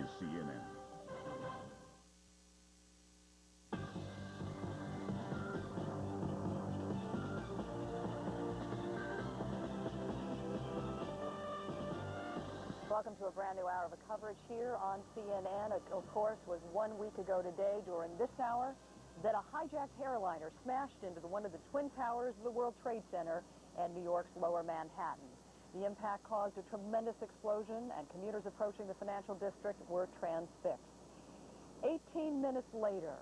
is CNN. Welcome to a brand new hour of coverage here on CNN. It, of course, was 1 week ago today during this hour that a hijacked airliner smashed into one of the twin towers of the World Trade Center in New York's Lower Manhattan. The impact caused a tremendous explosion, and commuters approaching the financial district were transfixed. 18 minutes later,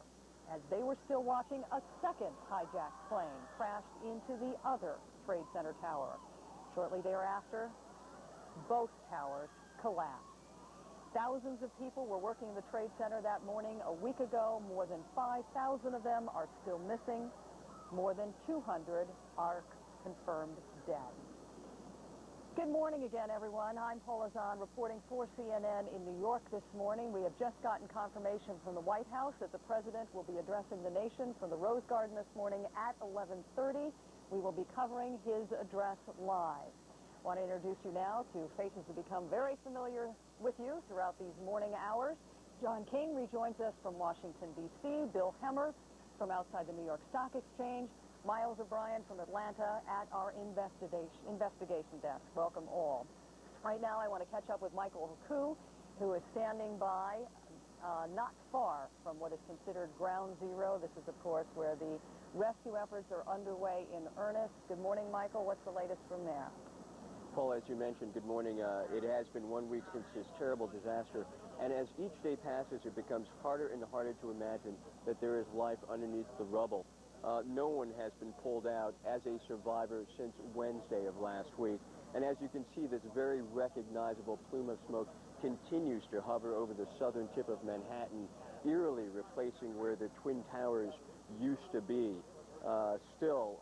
as they were still watching, a second hijacked plane crashed into the other Trade Center tower. Shortly thereafter, both towers collapsed. Thousands of people were working in the Trade Center that morning a week ago. More than 5,000 of them are still missing. More than 200 are confirmed dead. Good morning again, everyone. I'm Paula Zahn reporting for CNN in New York this morning. We have just gotten confirmation from the White House that the president will be addressing the nation from the Rose Garden this morning at 11:30. We will be covering his address live. I want to introduce you now to faces who become very familiar with you throughout these morning hours. John King rejoins us from Washington, D.C. Bill Hemmer from outside the New York Stock Exchange. Miles O'Brien from Atlanta at our investigation desk. Welcome all. Right now I want to catch up with Michael Haku, who is standing by not far from what is considered ground zero. This is, of course, where the rescue efforts are underway in earnest. Good morning, Michael. What's the latest from there? Paul, as you mentioned, good morning. It has been 1 week since this terrible disaster, and as each day passes, it becomes harder and harder to imagine that there is life underneath the rubble. No one has been pulled out as a survivor since Wednesday of last week, and as you can see, this very recognizable plume of smoke continues to hover over the southern tip of Manhattan, eerily replacing where the Twin Towers used to be. Still,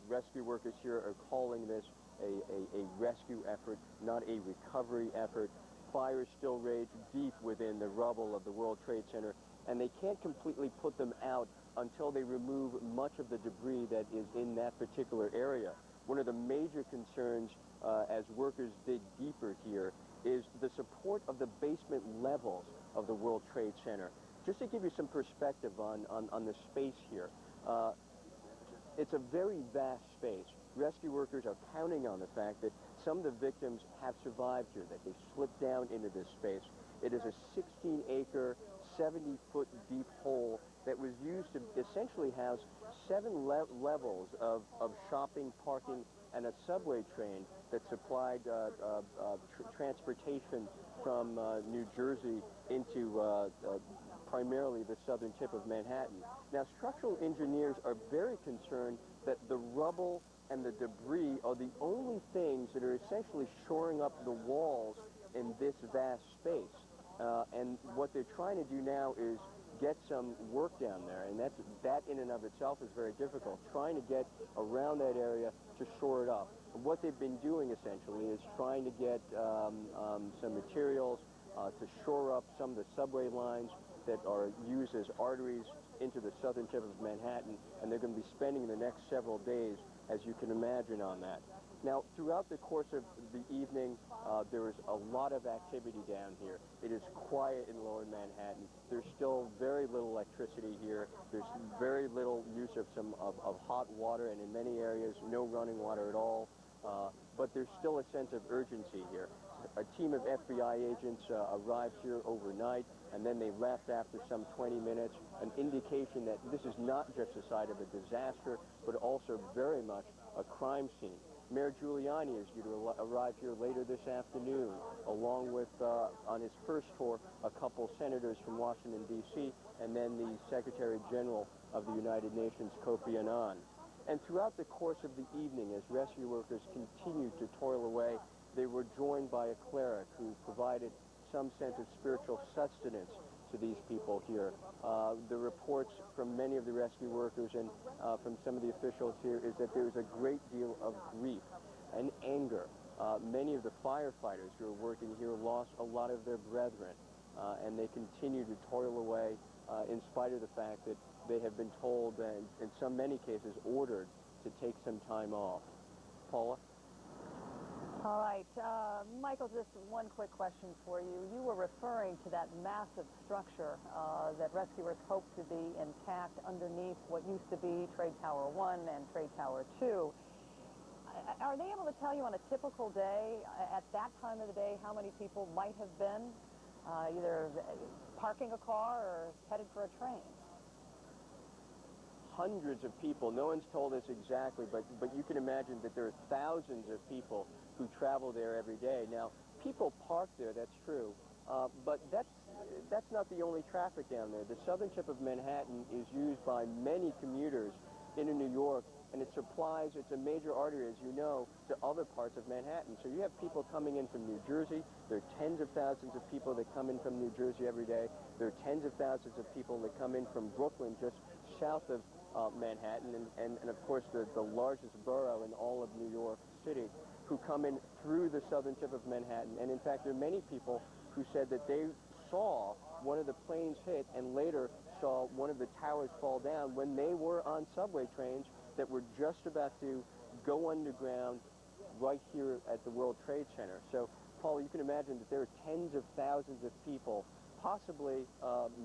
rescue workers here are calling this a rescue effort, not a recovery effort. Fires still rage deep within the rubble of the World Trade Center, and they can't completely put them out until they remove much of the debris that is in that particular area. One of the major concerns as workers dig deeper here is the support of the basement levels of the World Trade Center. Just to give you some perspective on the space here, it's a very vast space. Rescue workers are counting on the fact that some of the victims have survived here, that they slipped down into this space. It is a 16-acre, 70-foot deep hole that was used to essentially house 7 levels of shopping, parking, and a subway train that supplied transportation from New Jersey into primarily the southern tip of Manhattan. Now, structural engineers are very concerned that the rubble and the debris are the only things that are essentially shoring up the walls in this vast space. And what they're trying to do now is get some work down there, and that in and of itself is very difficult, trying to get around that area to shore it up. And what they've been doing essentially is trying to get some materials to shore up some of the subway lines that are used as arteries into the southern tip of Manhattan, and they're going to be spending the next several days, as you can imagine, on that. Now, throughout the course of the evening, there is a lot of activity down here. It is quiet in Lower Manhattan. There's still very little electricity here. There's very little use of hot water, and in many areas, no running water at all. But there's still a sense of urgency here. A team of FBI agents arrived here overnight, and then they left after some 20 minutes, an indication that this is not just a site of a disaster, but also very much a crime scene. Mayor Giuliani is due to arrive here later this afternoon, along with, on his first tour, a couple senators from Washington, D.C., and then the Secretary General of the United Nations, Kofi Annan. And throughout the course of the evening, as rescue workers continued to toil away, they were joined by a cleric who provided some sense of spiritual sustenance to these people here. The reports from many of the rescue workers and from some of the officials here is that there is a great deal of grief and anger. Many of the firefighters who are working here lost a lot of their brethren, and they continue to toil away in spite of the fact that they have been told, and in many cases ordered, to take some time off. Paula? All right, Michael, just one quick question for you. You were referring to that massive structure that rescuers hope to be intact underneath what used to be Trade Tower 1 and Trade Tower 2. Are they able to tell you on a typical day, at that time of the day, how many people might have been either parking a car or headed for a train? Hundreds of people. No one's told us exactly, but you can imagine that there are thousands of people who travel there every day. Now, people park there, that's true, but that's not the only traffic down there. The southern tip of Manhattan is used by many commuters into New York, and it supplies, it's a major artery, as you know, to other parts of Manhattan. So you have people coming in from New Jersey. There are tens of thousands of people that come in from New Jersey every day. There are tens of thousands of people that come in from Brooklyn, just south of Manhattan, and of course the largest borough in all of New York City, who come in through the southern tip of Manhattan. And in fact, there are many people who said that they saw one of the planes hit and later saw one of the towers fall down when they were on subway trains that were just about to go underground right here at the World Trade Center. So, Paul, you can imagine that there are tens of thousands of people, possibly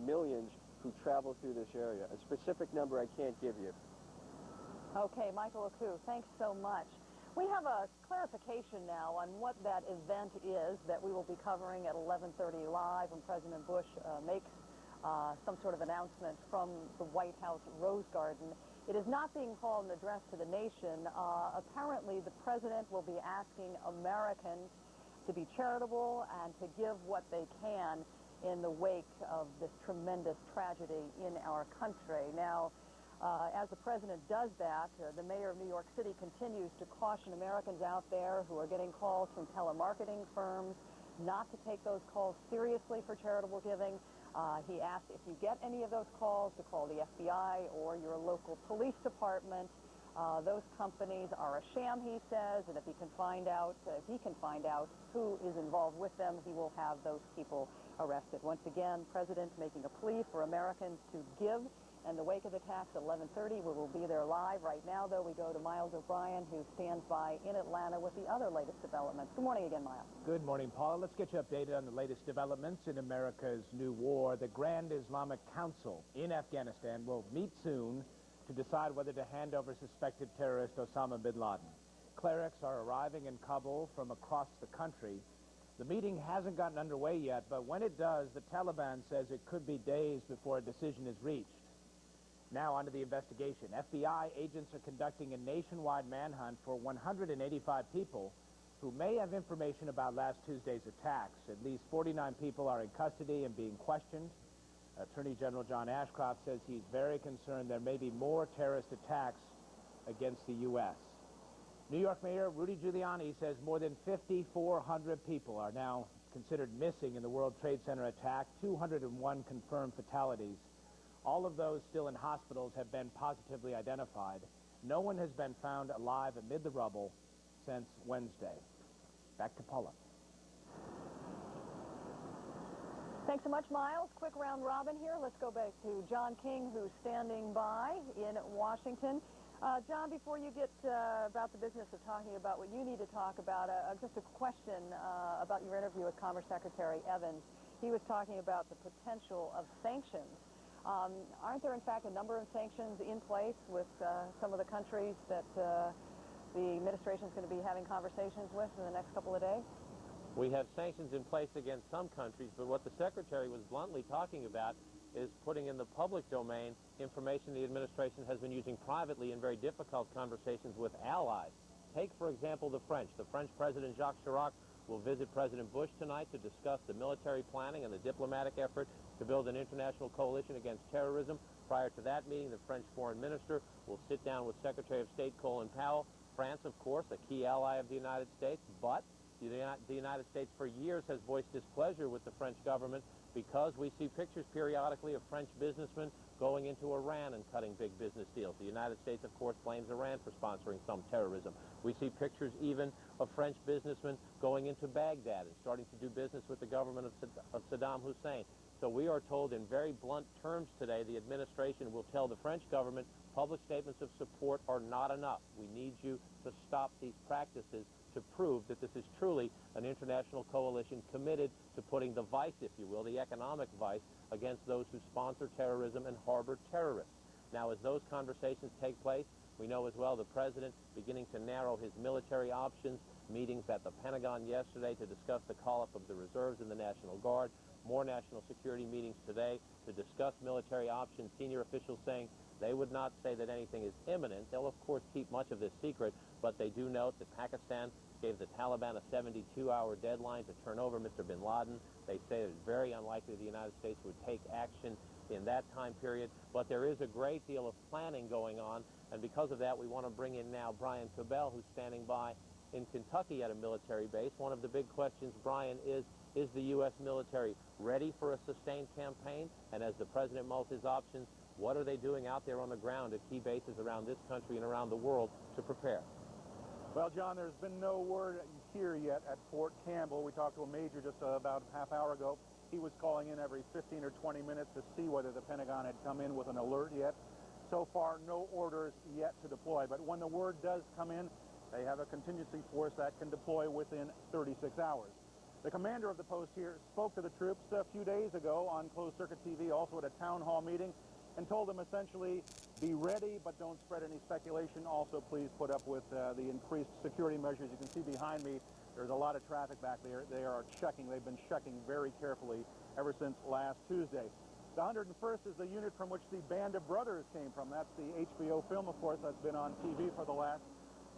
millions, who travel through this area. A specific number I can't give you. Okay, Michael Oku, thanks so much. We have a clarification now on what that event is that we will be covering at 11:30 live when President Bush makes some sort of announcement from the White House Rose Garden. It is not being called an address to the nation. Apparently, the president will be asking Americans to be charitable and to give what they can in the wake of this tremendous tragedy in our country. Now, as the president does that, the mayor of New York City continues to caution Americans out there who are getting calls from telemarketing firms not to take those calls seriously for charitable giving. He asked if you get any of those calls to call the FBI or your local police department. Those companies are a sham, he says, and if he can find out who is involved with them, he will have those people arrested. Once again, President making a plea for Americans to give in the wake of the attacks at 11:30. We will be there live. Right now, though, we go to Miles O'Brien, who stands by in Atlanta with the other latest developments. Good morning again, Miles. Good morning, Paula. Let's get you updated on the latest developments in America's new war. The Grand Islamic Council in Afghanistan will meet soon to decide whether to hand over suspected terrorist Osama bin Laden. Clerics are arriving in Kabul from across the country. The meeting hasn't gotten underway yet, but when it does, the Taliban says it could be days before a decision is reached. Now on to the investigation. FBI agents are conducting a nationwide manhunt for 185 people who may have information about last Tuesday's attacks. At least 49 people are in custody and being questioned. Attorney General John Ashcroft says he's very concerned there may be more terrorist attacks against the U.S. New York Mayor Rudy Giuliani says more than 5,400 people are now considered missing in the World Trade Center attack, 201 confirmed fatalities. All of those still in hospitals have been positively identified. No one has been found alive amid the rubble since Wednesday. Back to Paula. Thanks so much, Miles. Quick round robin here. Let's go back to John King, who's standing by in Washington. John, before you get about the business of talking about what you need to talk about, just a question about your interview with Commerce Secretary Evans. He was talking about the potential of sanctions. Aren't there, in fact, a number of sanctions in place with some of the countries that the administration is going to be having conversations with in the next couple of days? We have sanctions in place against some countries, but what the Secretary was bluntly talking about is putting in the public domain information the administration has been using privately in very difficult conversations with allies. Take, for example, the French. The French President Jacques Chirac will visit President Bush tonight to discuss the military planning and the diplomatic effort to build an international coalition against terrorism. Prior to that meeting, the French foreign minister will sit down with Secretary of State Colin Powell. France, of course, a key ally of the United States, but the United States for years has voiced displeasure with the French government because we see pictures periodically of French businessmen going into Iran and cutting big business deals. The United States, of course, blames Iran for sponsoring some terrorism. We see pictures even of French businessmen going into Baghdad and starting to do business with the government of Saddam Hussein. So we are told in very blunt terms today the administration will tell the French government public statements of support are not enough. We need you to stop these practices to prove that this is truly an international coalition committed to putting the vice, if you will, the economic vice, against those who sponsor terrorism and harbor terrorists. Now, as those conversations take place, we know as well the president beginning to narrow his military options, meetings at the Pentagon yesterday to discuss the call-up of the reserves in the National Guard, more national security meetings today to discuss military options, senior officials saying they would not say that anything is imminent. They'll, of course, keep much of this secret, but they do note that Pakistan gave the Taliban a 72-hour deadline to turn over Mr. bin Laden. They say it's very unlikely the United States would take action in that time period, but there is a great deal of planning going on, and because of that, we want to bring in now Brian Cabell, who's standing by in Kentucky at a military base. One of the big questions, Brian, is the U.S. military ready for a sustained campaign? And as the president mulls his options, what are they doing out there on the ground at key bases around this country and around the world to prepare? Well, John, there's been no word here yet at Fort Campbell. We talked to a major just about a half hour ago. He was calling in every 15 or 20 minutes to see whether the Pentagon had come in with an alert yet. So far, no orders yet to deploy. But when the word does come in, they have a contingency force that can deploy within 36 hours. The commander of the post here spoke to the troops a few days ago on closed-circuit TV, also at a town hall meeting, and told them essentially, be ready, but don't spread any speculation. Also, please put up with the increased security measures. You can see behind me, there's a lot of traffic back there. They are checking. They've been checking very carefully ever since last Tuesday. The 101st is the unit from which the Band of Brothers came from. That's the HBO film, of course, that's been on TV for the last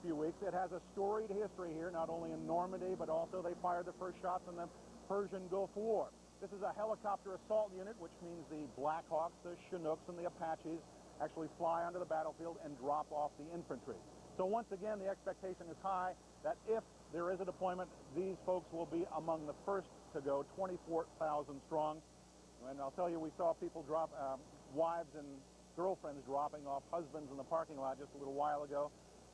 few weeks. It has a storied history here, not only in Normandy, but also they fired the first shots in the Persian Gulf War. This is a helicopter assault unit, which means the Black Hawks, the Chinooks, and the Apaches actually fly onto the battlefield and drop off the infantry. So once again, the expectation is high that if there is a deployment, these folks will be among the first to go, 24,000 strong. And I'll tell you, we saw people drop, wives and girlfriends dropping off husbands in the parking lot just a little while ago.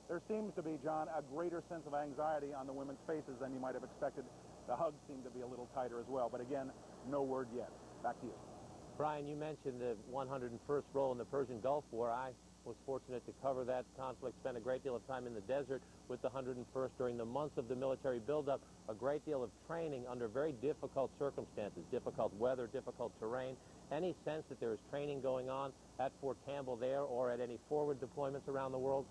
There seems to be, John, a greater sense of anxiety on the women's faces than you might have expected. The hugs seem to be a little tighter as well. But again, no word yet. Back to you. Brian, you mentioned the 101st role in the Persian Gulf War. I was fortunate to cover that conflict, spent a great deal of time in the desert with the 101st during the months of the military buildup, a great deal of training under very difficult circumstances, difficult weather, difficult terrain. Any sense that there is training going on at Fort Campbell there or at any forward deployments around the world?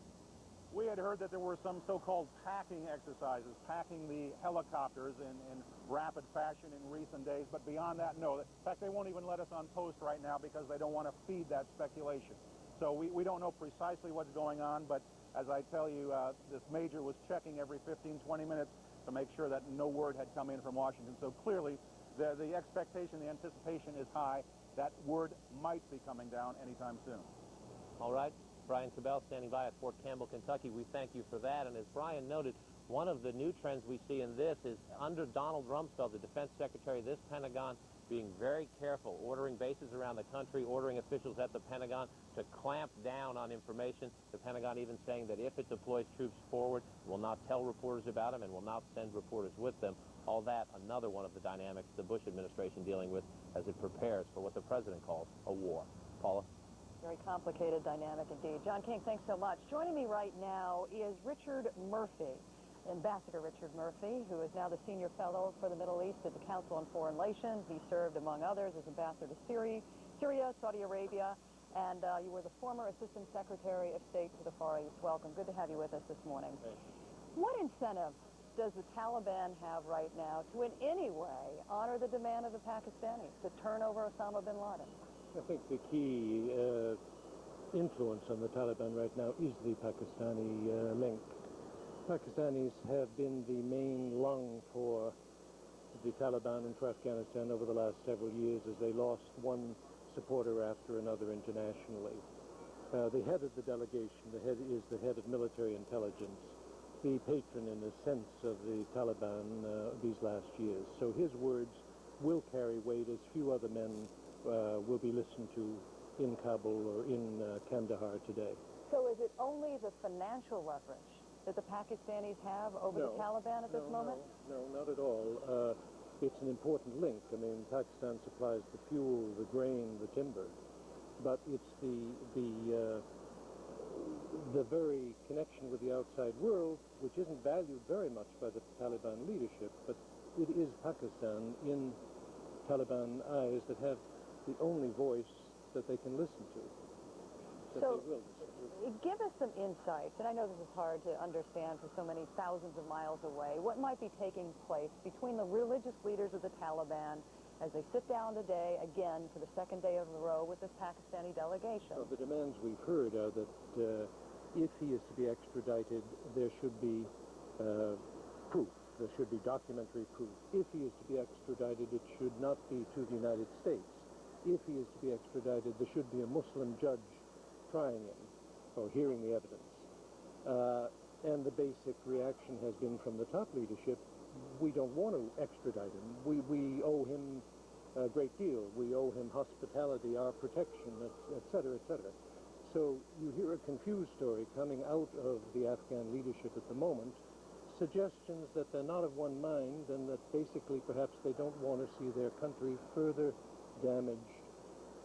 We had heard that there were some so-called packing exercises, packing the helicopters in rapid fashion in recent days, but beyond that, no. In fact, they won't even let us on post right now because they don't want to feed that speculation. So we don't know precisely what's going on, but as I tell you, this major was checking every 15, 20 minutes to make sure that no word had come in from Washington. So clearly, the expectation, the anticipation is high that word might be coming down anytime soon. All right. Brian Cabell standing by at Fort Campbell, Kentucky. We thank you for that. And as Brian noted, one of the new trends we see in this is under Donald Rumsfeld, the defense secretary, this Pentagon being very careful, ordering bases around the country, ordering officials at the Pentagon to clamp down on information. The Pentagon even saying that if it deploys troops forward, it will not tell reporters about them and will not send reporters with them. All that, another one of the dynamics the Bush administration dealing with as it prepares for what the president calls a war. Paula? Very complicated dynamic indeed. John King, thanks so much. Joining me right now is Richard Murphy, Ambassador Richard Murphy, who is now the Senior Fellow for the Middle East at the Council on Foreign Relations. He served, among others, as Ambassador to Syria, Saudi Arabia, and you were the former Assistant Secretary of State for the Far East. Welcome. Good to have you with us this morning. What incentive does the Taliban have right now to in any way honor the demand of the Pakistanis to turn over Osama bin Laden? I think the key influence on the Taliban right now is the Pakistani link. Pakistanis have been the main lung for the Taliban and for Afghanistan over the last several years as they lost one supporter after another internationally. The head of the delegation, is the head of military intelligence, the patron in a sense of the Taliban these last years. So his words will carry weight as few other men will be listened to in Kabul or in Kandahar today. So is it only the financial leverage that the Pakistanis have over the Taliban at this moment? No, not at all. It's an important link. I mean, Pakistan supplies the fuel, the grain, the timber, but it's the very connection with the outside world, which isn't valued very much by the Taliban leadership, but it is Pakistan in Taliban eyes that have the only voice that they can listen to, that So, they will listen to. give us some insights, and I know this is hard to understand for so many thousands of miles away, what might be taking place between the religious leaders of the Taliban as they sit down today, again, for the second day of the row with this Pakistani delegation. Well, the demands we've heard are that if he is to be extradited, there should be proof. There should be documentary proof. If he is to be extradited, it should not be to the United States. If he is to be extradited, there should be a Muslim judge trying him or hearing the evidence. And the basic reaction has been from the top leadership, we don't want to extradite him. We owe him a great deal. We owe him hospitality, our protection, et cetera, et cetera. So you hear a confused story coming out of the Afghan leadership at the moment, suggestions that they're not of one mind and that basically perhaps they don't want to see their country further damaged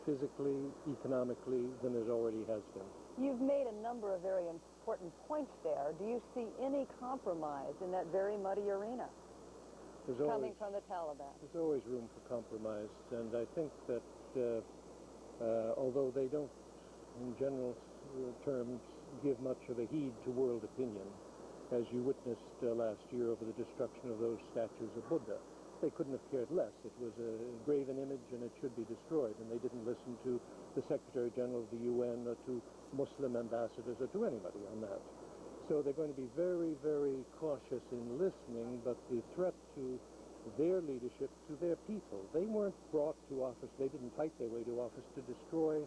physically, economically than it already has been. You've made a number of very important points there. Do you see any compromise in that very muddy arena coming from the Taliban? There's always room for compromise, and I think that although they don't, in general terms, give much of a heed to world opinion, as you witnessed last year over the destruction of those statues of Buddha, they couldn't have cared less. It was a graven image and it should be destroyed, and they didn't listen to the Secretary General of the UN or to Muslim ambassadors or to anybody on that. So they're going to be very, very cautious in listening, but the threat to their leadership, to their people, they weren't brought to office, they didn't fight their way to office to destroy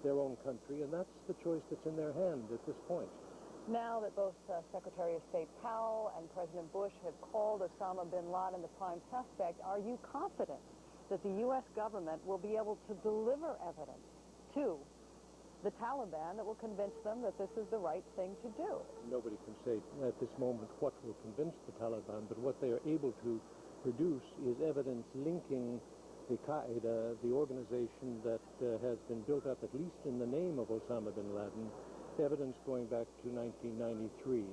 their own country, and that's the choice that's in their hand at this point. Now that both Secretary of State Powell and President Bush have called Osama bin Laden the prime suspect, are you confident that the U.S. government will be able to deliver evidence to the Taliban that will convince them that this is the right thing to do? Nobody can say at this moment what will convince the Taliban, but what they are able to produce is evidence linking the Qaeda, the organization that has been built up at least in the name of Osama bin Laden, evidence going back to 1993,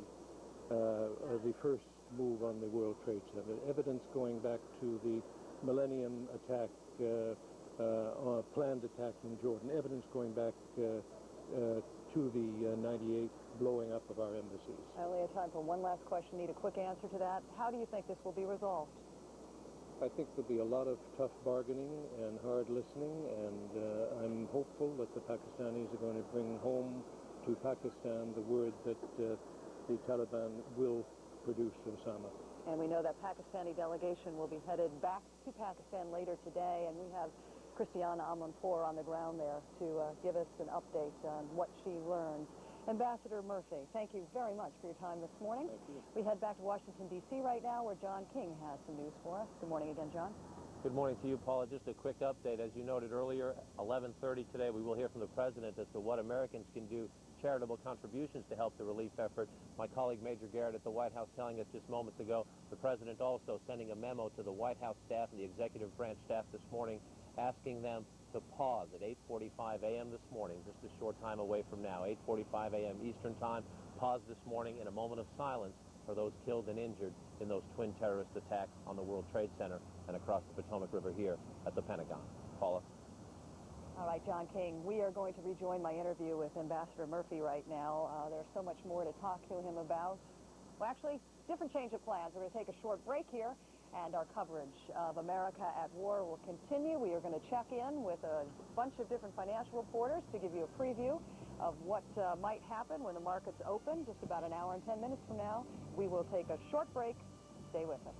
the first move on the World Trade Center, evidence going back to the Millennium attack, planned attack in Jordan, evidence going back to the 98 blowing up of our embassies. I only have time for one last question. Need a quick answer to that. How do you think this will be resolved? I think there'll be a lot of tough bargaining and hard listening, and I'm hopeful that the Pakistanis are going to bring home to Pakistan the word that the Taliban will produce Osama. And we know that Pakistani delegation will be headed back to Pakistan later today, and we have Christiana Amanpour on the ground there to give us an update on what she learned. Ambassador Murphy, thank you very much for your time this morning. Thank you. We head back to Washington, D.C. right now, where John King has some news for us. Good morning again, John. Good morning to you, Paula. Just a quick update. As you noted earlier, 11:30 today, we will hear from the President as to what Americans can do, charitable contributions to help the relief effort. My colleague Major Garrett at the White House telling us just moments ago, the President also sending a memo to the White House staff and the executive branch staff this morning, asking them to pause at 8:45 a.m. this morning, just a short time away from now, 8:45 a.m. Eastern Time. Pause this morning in a moment of silence for those killed and injured in those twin terrorist attacks on the World Trade Center and across the Potomac River here at the Pentagon. Paula? All right, John King, we are going to rejoin my interview with Ambassador Murphy right now. There's so much more to talk to him about. Well, actually, different change of plans. We're going to take a short break here, and our coverage of America at War will continue. We are going to check in with a bunch of different financial reporters to give you a preview of what might happen when the markets open just about an hour and 10 minutes from now. We will take a short break. Stay with us.